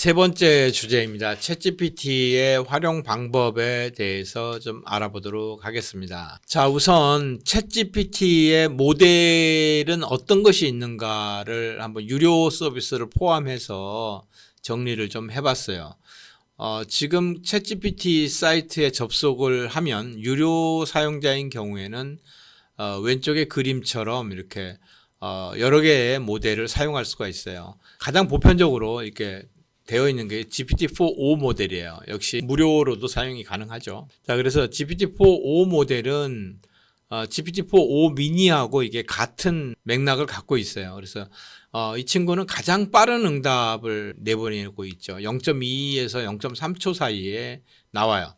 세 번째 주제입니다. 챗GPT의 활용 방법에 대해서 좀 알아보도록 하겠습니다. 자, 우선 챗GPT의 모델은 어떤 것이 있는가를 한번 유료 서비스를 포함해서 정리를 좀 해봤어요. 지금 챗GPT 사이트에 접속을 하면 유료 사용자인 경우에는 왼쪽의 그림처럼 이렇게 여러 개의 모델을 사용할 수가 있어요. 가장 보편적으로 이렇게 되어 있는 게 GPT-4o 모델이에요. 역시 무료로도 사용이 가능하죠. 자, 그래서 GPT-4o 모델은 GPT-4o 미니하고 이게 같은 맥락을 갖고 있어요. 그래서 이 친구는 가장 빠른 응답을 내보내고 있죠. 0.2에서 0.3초 사이에 나와요.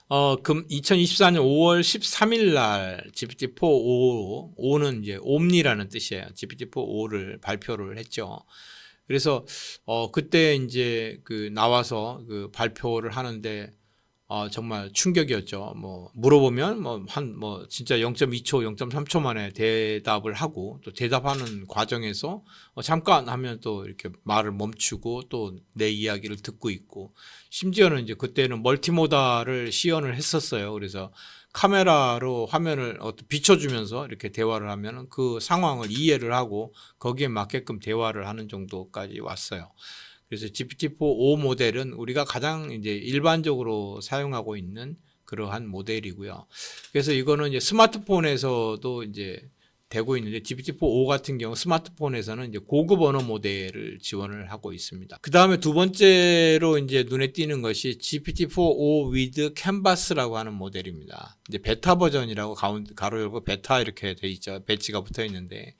2024년 5월 13일 날 GPT-4o는 이제 옴니라는 뜻이에요. GPT-4o를 발표를 했죠. 그래서 그때 이제 나와서 발표를 하는데 정말 충격이었죠. 물어보면 진짜 0.2초, 0.3초 만에 대답을 하고, 또 대답하는 과정에서 잠깐 하면 또 이렇게 말을 멈추고 또 내 이야기를 듣고 있고, 심지어는 이제 그때는 멀티모달을 시연을 했었어요. 그래서 카메라로 화면을 비춰주면서 이렇게 대화를 하면 그 상황을 이해를 하고 거기에 맞게끔 대화를 하는 정도까지 왔어요. 그래서 GPT-4o 모델은 우리가 가장 이제 일반적으로 사용하고 있는 그러한 모델이고요. 그래서 이거는 이제 스마트폰에서도 이제 되고 있는데, GPT-4o 같은 경우 스마트폰에서는 이제 고급 언어 모델을 지원을 하고 있습니다. 그 다음에 두 번째로 이제 눈에 띄는 것이 GPT-4o with Canvas라고 하는 모델입니다. 이제 베타 버전이라고 가로 열고 베타 이렇게 돼 있죠. 배지가 붙어 있는데,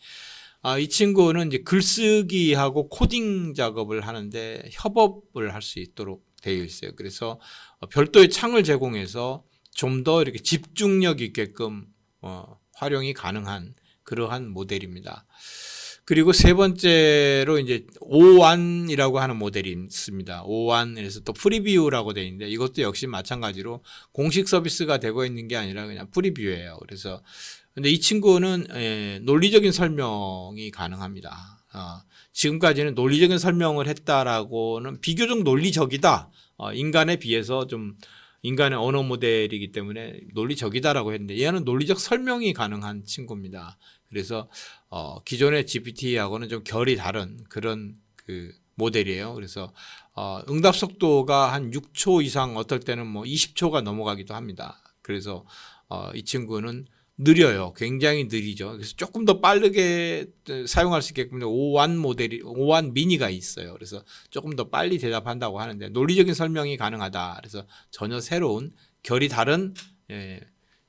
이 친구는 이제 글쓰기하고 코딩 작업을 하는데 협업을 할 수 있도록 되어 있어요. 그래서 별도의 창을 제공해서 좀 더 이렇게 집중력 있게끔 활용이 가능한 그러한 모델입니다. 그리고 세 번째로 이제 O1이라고 하는 모델이 있습니다. O1에서 또 프리뷰라고 되어 있는데, 이것도 역시 마찬가지로 공식 서비스가 되고 있는 게 아니라 그냥 프리뷰예요. 그래서 근데 이 친구는 논리적인 설명이 가능합니다. 지금까지는 논리적인 설명을 했다라고는 비교적 논리적이다. 인간에 비해서 좀 인간의 언어 모델이기 때문에 논리적이다라고 했는데, 얘는 논리적 설명이 가능한 친구입니다. 그래서 기존의 GPT하고는 좀 결이 다른 그런 모델이에요. 그래서 응답 속도가 한 6초 이상, 어떨 때는 20초가 넘어가기도 합니다. 그래서 이 친구는 느려요. 굉장히 느리죠. 그래서 조금 더 빠르게 사용할 수 있게끔 O1 미니가 있어요. 그래서 조금 더 빨리 대답한다고 하는데, 논리적인 설명이 가능하다. 그래서 전혀 새로운 결이 다른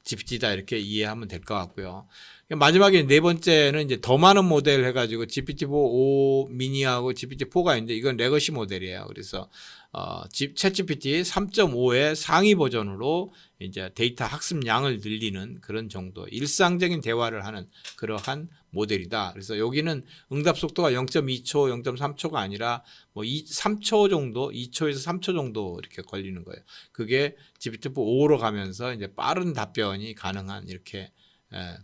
GPT다, 이렇게 이해하면 될 것 같고요. 마지막에 네 번째는 이제 더 많은 모델 해가지고 GPT-4o 미니하고 GPT-4가 있는데, 이건 레거시 모델이에요. 그래서 챗GPT 3.5의 상위 버전으로 이제 데이터 학습량을 늘리는 그런 정도, 일상적인 대화를 하는 그러한 모델이다. 그래서 여기는 응답 속도가 0.2초, 0.3초가 아니라 3초 정도, 2초에서 3초 정도 이렇게 걸리는 거예요. 그게 GPT-4o로 가면서 이제 빠른 답변이 가능한 이렇게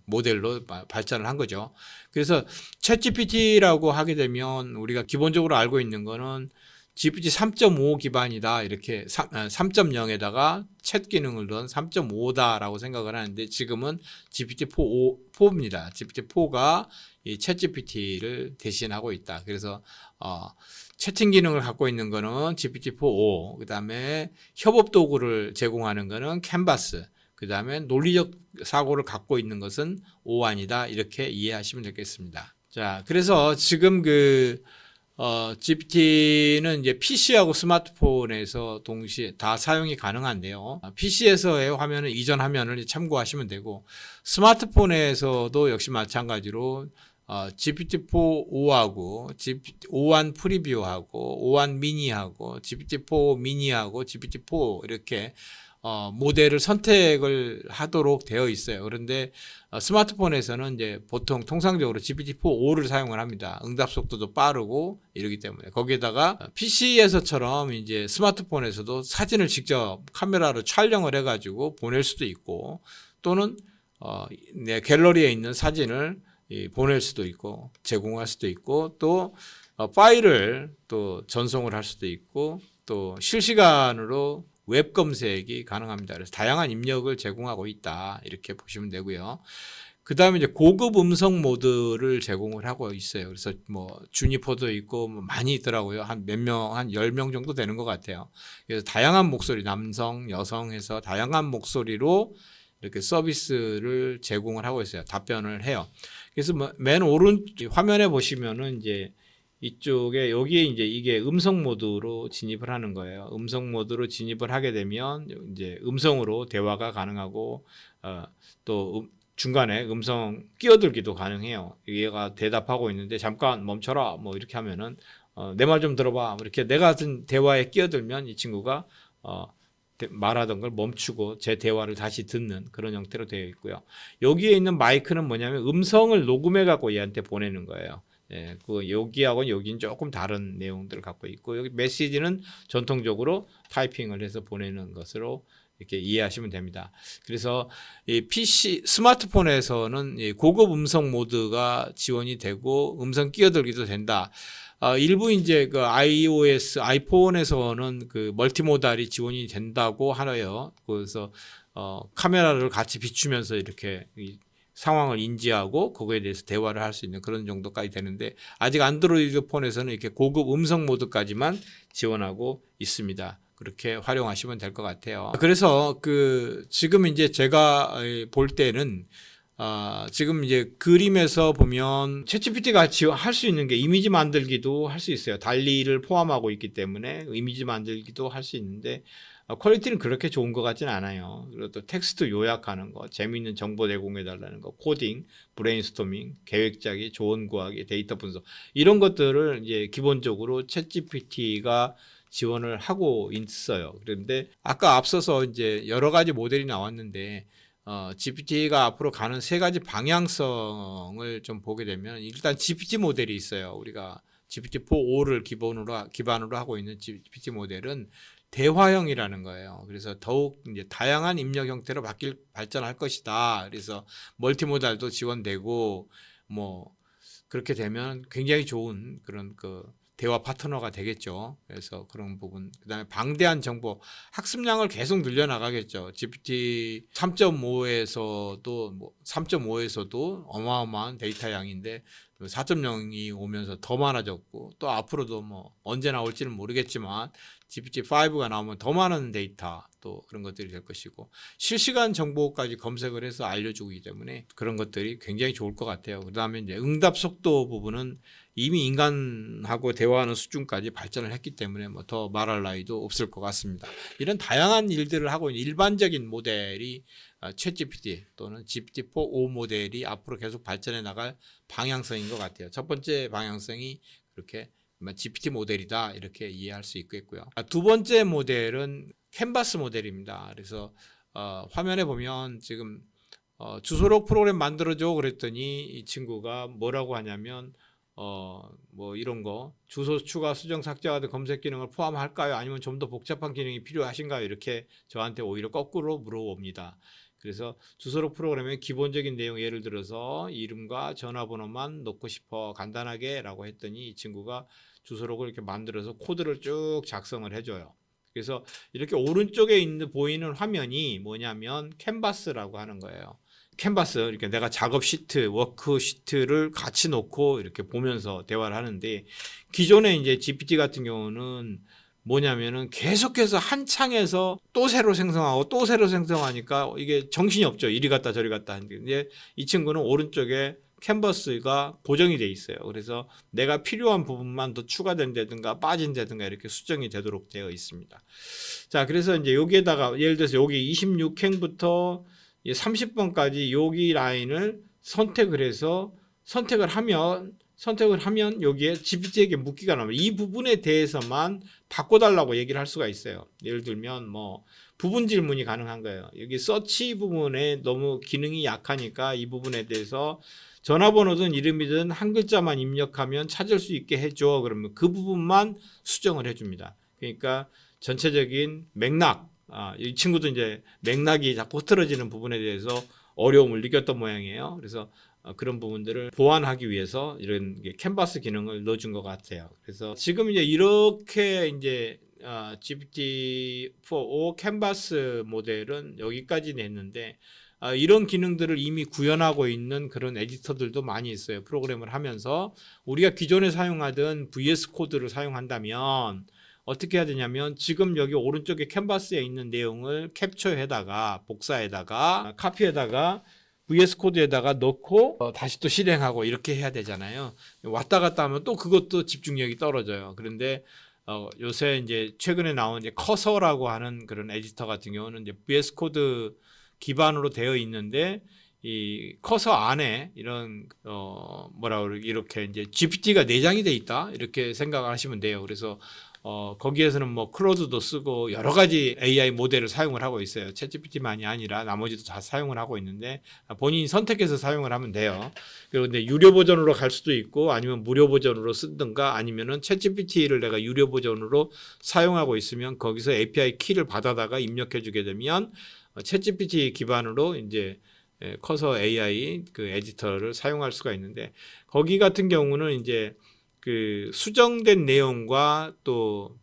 모델로 발전을 한 거죠. 그래서 챗GPT라고 하게 되면 우리가 기본적으로 알고 있는 거는 GPT 3.5 기반이다, 이렇게 3.0에다가 챗 기능을 넣은 3.5다라고 생각을 하는데, 지금은 GPT-4입니다. GPT-4가 이 챗GPT를 대신하고 있다. 그래서 채팅 기능을 갖고 있는 거는 GPT-4o, 그 다음에 협업 도구를 제공하는 거는 캔버스, 그 다음에 논리적 사고를 갖고 있는 것은 O1이다, 이렇게 이해하시면 되겠습니다. 자, 그래서 지금 GPT는 이제 PC하고 스마트폰에서 동시에 다 사용이 가능한데요. PC에서의 화면은 이전 화면을 참고하시면 되고, 스마트폰에서도 역시 마찬가지로 GPT-4o하고 O1 프리뷰하고 O1 미니하고 GPT-4 미니하고 GPT-4 이렇게 모델을 선택을 하도록 되어 있어요. 그런데 스마트폰에서는 이제 보통 통상적으로 GPT-4o를 사용을 합니다. 응답 속도도 빠르고 이러기 때문에. 거기에다가 PC에서처럼 이제 스마트폰에서도 사진을 직접 카메라로 촬영을 해가지고 보낼 수도 있고, 또는 내 갤러리에 있는 사진을 보낼 수도 있고 제공할 수도 있고, 또 파일을 또 전송을 할 수도 있고 또 실시간으로 웹 검색이 가능합니다. 그래서 다양한 입력을 제공하고 있다 이렇게 보시면 되고요. 그 다음에 이제 고급 음성 모드를 제공을 하고 있어요. 그래서 뭐 주니퍼도 있고 뭐 많이 있더라고요. 한 몇 명, 한 10명 정도 되는 것 같아요. 그래서 다양한 목소리, 남성, 여성 해서 다양한 목소리로 이렇게 서비스를 제공을 하고 있어요. 답변을 해요. 그래서 맨 오른 화면에 보시면은 이제 이쪽에 여기에 이제 이게 음성 모드로 진입을 하는 거예요. 음성 모드로 진입을 하게 되면 이제 음성으로 대화가 가능하고 또 중간에 음성 끼어들기도 가능해요. 얘가 대답하고 있는데 잠깐 멈춰라 뭐 이렇게 하면은 내 말 좀 들어봐 이렇게 내가 하던 대화에 끼어들면 이 친구가 말하던 걸 멈추고 제 대화를 다시 듣는 그런 형태로 되어 있고요. 여기에 있는 마이크는 뭐냐면 음성을 녹음해 갖고 얘한테 보내는 거예요. 예, 그 여기하고는 여기는 조금 다른 내용들을 갖고 있고 여기 메시지는 전통적으로 타이핑을 해서 보내는 것으로 이렇게 이해하시면 됩니다. 그래서 이 PC 스마트폰에서는 이 고급 음성 모드가 지원이 되고 음성 끼어들기도 된다. 일부 이제 그 iOS 아이폰에서는 그 멀티모달이 지원이 된다고 하네요. 그래서 카메라를 같이 비추면서 이렇게 상황을 인지하고 그거에 대해서 대화를 할 수 있는 그런 정도까지 되는데 아직 안드로이드 폰에서는 이렇게 고급 음성 모드까지만 지원하고 있습니다. 그렇게 활용하시면 될 것 같아요. 그래서 그 지금 이제 제가 볼 때는 지금 이제 그림에서 보면 챗GPT가 할 수 있는 게 이미지 만들기도 할 수 있어요. 달리를 포함하고 있기 때문에 이미지 만들기도 할 수 있는데 퀄리티는 그렇게 좋은 것 같지는 않아요. 그리고 또 텍스트 요약하는 거, 재미있는 정보 제공해 달라는 거, 코딩, 브레인스토밍, 계획 짜기, 조언 구하기, 데이터 분석 이런 것들을 이제 기본적으로 챗GPT가 지원을 하고 있어요. 그런데 아까 앞서서 이제 여러 가지 모델이 나왔는데 GPT가 앞으로 가는 세 가지 방향성을 좀 보게 되면 일단 GPT 모델이 있어요. 우리가 GPT-4.5를 기반으로 하고 있는 GPT 모델은 대화형이라는 거예요. 그래서 더욱 이제 다양한 입력 형태로 발전할 것이다. 그래서 멀티모달도 지원되고 뭐 그렇게 되면 굉장히 좋은 그런 그 대화 파트너가 되겠죠. 그래서 그런 부분. 그다음에 방대한 정보, 학습량을 계속 늘려나가겠죠. GPT 3.5에서도 뭐 3.5에서도 어마어마한 데이터 양인데 4.0이 오면서 더 많아졌고 또 앞으로도 뭐 언제 나올지는 모르겠지만 GPT-5가 나오면 더 많은 데이터 또 그런 것들이 될 것이고 실시간 정보까지 검색을 해서 알려주기 때문에 그런 것들이 굉장히 좋을 것 같아요. 그 다음에 이제 응답 속도 부분은 이미 인간하고 대화하는 수준까지 발전을 했기 때문에 뭐 더 말할 나위도 없을 것 같습니다. 이런 다양한 일들을 하고 있는 일반적인 모델이 챗GPT 또는 GPT-4.5 모델이 앞으로 계속 발전해 나갈 방향성인 것 같아요. 첫 번째 방향성이 그렇게 GPT 모델이다 이렇게 이해할 수 있겠고요. 두 번째 모델은 캔버스 모델입니다. 그래서 화면에 보면 지금 주소록 프로그램 만들어줘 그랬더니 이 친구가 뭐라고 하냐면 뭐 이런 거 주소 추가 수정 삭제와 같은 검색 기능을 포함할까요? 아니면 좀 더 복잡한 기능이 필요하신가요? 이렇게 저한테 오히려 거꾸로 물어봅니다. 그래서 주소록 프로그램의 기본적인 내용 예를 들어서 이름과 전화번호만 넣고 싶어 간단하게 라고 했더니 이 친구가 주소록을 이렇게 만들어서 코드를 쭉 작성을 해줘요. 그래서 이렇게 오른쪽에 보이는 화면이 뭐냐면 캔버스라고 하는 거예요. 캔버스, 이렇게 내가 작업 시트, 워크 시트를 같이 놓고 이렇게 보면서 대화를 하는데 기존에 이제 GPT 같은 경우는 뭐냐면은 계속해서 한 창에서 또 새로 생성하고 또 새로 생성하니까 이게 정신이 없죠. 이리 갔다 저리 갔다 하는데 근데 이 친구는 오른쪽에 캔버스가 고정이 돼 있어요. 그래서 내가 필요한 부분만 더 추가된다든가 빠진다든가 이렇게 수정이 되도록 되어 있습니다. 자, 그래서 이제 여기에다가 예를 들어서 여기 26행부터 30번까지 여기 라인을 선택을 해서 선택을 하면 여기에 GPT에게 묻기가 나옵니다. 이 부분에 대해서만 바꿔달라고 얘기를 할 수가 있어요. 예를 들면 뭐 부분 질문이 가능한 거예요. 여기 서치 부분에 너무 기능이 약하니까 이 부분에 대해서 전화번호든 이름이든 한 글자만 입력하면 찾을 수 있게 해줘. 그러면 그 부분만 수정을 해줍니다. 그러니까 전체적인 맥락, 이 친구도 이제 맥락이 자꾸 흐트러지는 부분에 대해서 어려움을 느꼈던 모양이에요. 그래서 그런 부분들을 보완하기 위해서 이런 캔버스 기능을 넣어준 것 같아요. 그래서 지금 이제 이렇게 이제 GPT-4o 캔버스 모델은 여기까지 냈는데 이런 기능들을 이미 구현하고 있는 그런 에디터들도 많이 있어요. 프로그램을 하면서 우리가 기존에 사용하던 VS 코드를 사용한다면 어떻게 해야 되냐면 지금 여기 오른쪽에 캔버스에 있는 내용을 캡처해다가 복사해다가 카피해다가 VS 코드에다가 넣고 다시 또 실행하고 이렇게 해야 되잖아요. 왔다 갔다 하면 또 그것도 집중력이 떨어져요. 그런데 요새 이제 최근에 나온 이제 커서라고 하는 그런 에디터 같은 경우는 이제 VS 코드 기반으로 되어 있는데 이 커서 안에 이런 뭐라 그러지 이렇게 이제 GPT가 내장이 돼 있다 이렇게 생각하시면 돼요. 그래서 거기에서는 뭐 클로드도 쓰고 여러 가지 AI 모델을 사용을 하고 있어요. 챗GPT만이 아니라 나머지도 다 사용을 하고 있는데 본인이 선택해서 사용을 하면 돼요. 그런데 유료 버전으로 갈 수도 있고 아니면 무료 버전으로 쓰든가 아니면은 챗GPT를 내가 유료 버전으로 사용하고 있으면 거기서 API 키를 받아다가 입력해 주게 되면 챗GPT 기반으로 이제 커서 AI 그 에디터를 사용할 수가 있는데 거기 같은 경우는 이제 그 수정된 내용과 또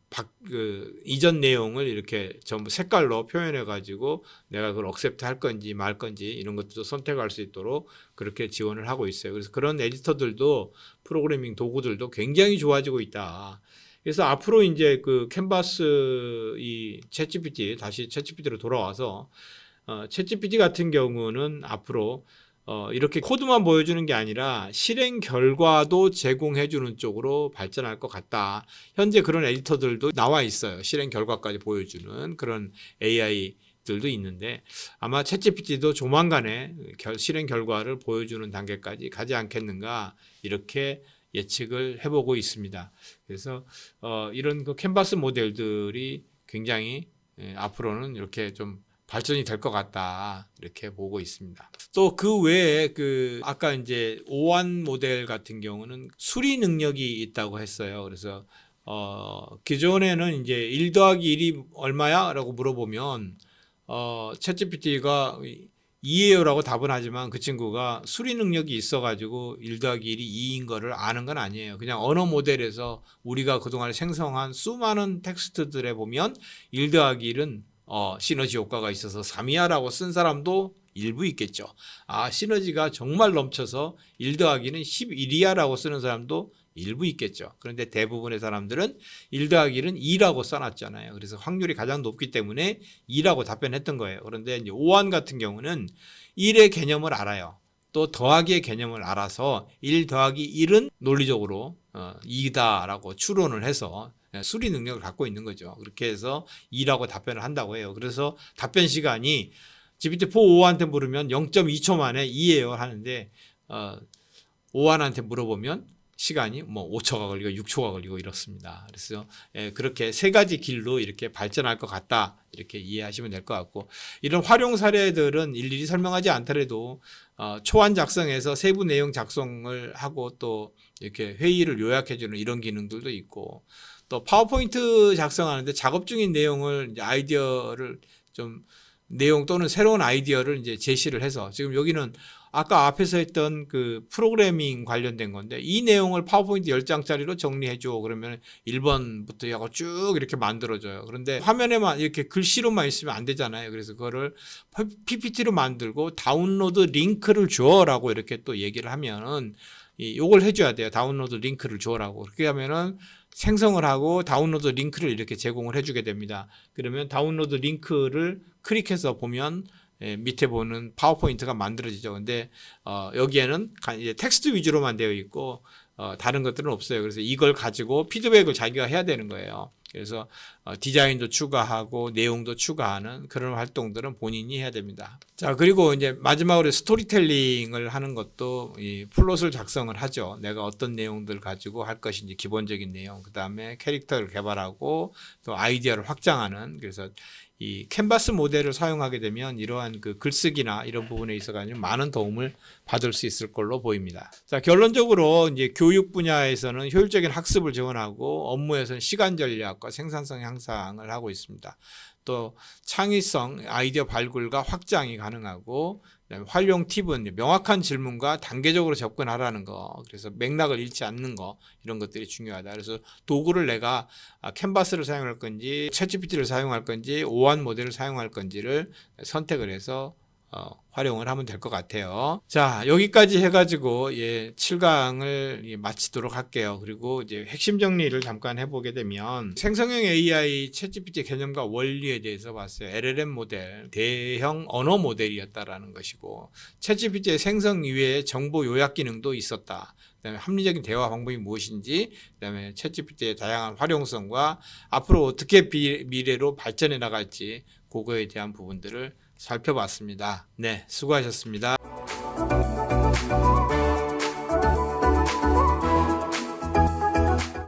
이전 내용을 이렇게 전부 색깔로 표현해 가지고 내가 그걸 억셉트 할 건지 말 건지 이런 것들도 선택할 수 있도록 그렇게 지원을 하고 있어요. 그래서 그런 에디터들도 프로그래밍 도구들도 굉장히 좋아지고 있다. 그래서 앞으로 이제 그 캔버스 이 챗GPT 다시 챗GPT로 돌아와서 챗GPT 같은 경우는 앞으로 이렇게 코드만 보여주는 게 아니라 실행 결과도 제공해주는 쪽으로 발전할 것 같다. 현재 그런 에디터들도 나와 있어요. 실행 결과까지 보여주는 그런 AI들도 있는데 아마 챗GPT도 조만간에 실행 결과를 보여주는 단계까지 가지 않겠는가 이렇게 예측을 해보고 있습니다. 그래서 이런 그 캔버스 모델들이 굉장히 앞으로는 이렇게 좀 발전이 될 것 같다 이렇게 보고 있습니다. 또 그 외에 그 아까 이제 오완 모델 같은 경우는 수리 능력이 있다고 했어요. 그래서 기존에는 이제 1 더하기 1이 얼마야? 라고 물어보면 챗GPT가 2예요 라고 답은 하지만 그 친구가 수리 능력이 있어 가지고 1 더하기 1이 2인 거를 아는 건 아니에요. 그냥 언어 모델에서 우리가 그동안 생성한 수많은 텍스트들에 보면 1 더하기 1은 시너지 효과가 있어서 3이야 라고 쓴 사람도 일부 있겠죠. 시너지가 정말 넘쳐서 1 더하기는 11이야 라고 쓰는 사람도 일부 있겠죠. 그런데 대부분의 사람들은 1 더하기 1은 2라고 써놨잖아요. 그래서 확률이 가장 높기 때문에 2라고 답변했던 거예요. 그런데 이제 오완 같은 경우는 1의 개념을 알아요. 또 더하기의 개념을 알아서 1 더하기 1은 논리적으로 2다라고 추론을 해서 수리 능력을 갖고 있는 거죠. 그렇게 해서 2라고 답변을 한다고 해요. 그래서 답변 시간이 GPT-4o 한테 물으면 0.2초 만에 2예요 하는데 오한한테 물어보면 시간이 뭐 5초가 걸리고 6초가 걸리고 이렇습니다. 그래서 그렇게 세 가지 길로 이렇게 발전할 것 같다 이렇게 이해하시면 될 것 같고 이런 활용 사례들은 일일이 설명하지 않더라도 초안 작성에서 세부 내용 작성을 하고 또 이렇게 회의를 요약해주는 이런 기능들도 있고 또 파워포인트 작성하는데 작업 중인 내용을 이제 아이디어를 좀 내용 또는 새로운 아이디어를 이제 제시를 해서 지금 여기는 아까 앞에서 했던 그 프로그래밍 관련된 건데 이 내용을 파워포인트 10장짜리로 정리해줘 그러면 1번부터 하고 쭉 이렇게 만들어줘요. 그런데 화면에만 이렇게 글씨로만 있으면 안 되잖아요. 그래서 그거를 PPT로 만들고 다운로드 링크를 줘라고 이렇게 또 얘기를 하면은 요걸 해줘야 돼요. 다운로드 링크를 줘라고. 그렇게 하면은 생성을 하고 다운로드 링크를 이렇게 제공을 해주게 됩니다. 그러면 다운로드 링크를 클릭해서 보면 밑에 보는 파워포인트가 만들어지죠. 근데 여기에는 이제 텍스트 위주로만 되어 있고 다른 것들은 없어요. 그래서 이걸 가지고 피드백을 자기가 해야 되는 거예요. 그래서 디자인도 추가하고 내용도 추가하는 그런 활동들은 본인이 해야 됩니다. 자, 그리고 이제 마지막으로 스토리텔링을 하는 것도 이 플롯을 작성을 하죠. 내가 어떤 내용들 가지고 할 것인지 기본적인 내용, 그 다음에 캐릭터를 개발하고 또 아이디어를 확장하는 그래서 이 캔버스 모델을 사용하게 되면 이러한 그 글쓰기나 이런 부분에 있어가지고 많은 도움을 받을 수 있을 걸로 보입니다. 자, 결론적으로 이제 교육 분야에서는 효율적인 학습을 지원하고 업무에서는 시간 전략과 생산성 향상을 하고 있습니다. 또 창의성, 아이디어 발굴과 확장이 가능하고, 그다음에 활용 팁은 명확한 질문과 단계적으로 접근하라는 거. 그래서 맥락을 잃지 않는 거, 이런 것들이 중요하다. 그래서 도구를 내가 캔버스를 사용할 건지 챗GPT를 사용할 건지 오한 모델을 사용할 건지를 선택을 해서 활용을 하면 될 것 같아요. 자, 여기까지 해가지고 7강을 마치도록 할게요. 그리고 이제 핵심 정리를 잠깐 해보게 되면 생성형 AI 챗GPT 개념과 원리에 대해서 봤어요. LLM 모델, 대형 언어 모델이었다라는 것이고, 챗GPT의 생성 이외에 정보 요약 기능도 있었다. 그다음에 합리적인 대화 방법이 무엇인지, 그다음에 챗GPT의 다양한 활용성과 앞으로 어떻게 미래로 발전해 나갈지, 그거에 대한 부분들을 살펴봤습니다. 네, 수고하셨습니다.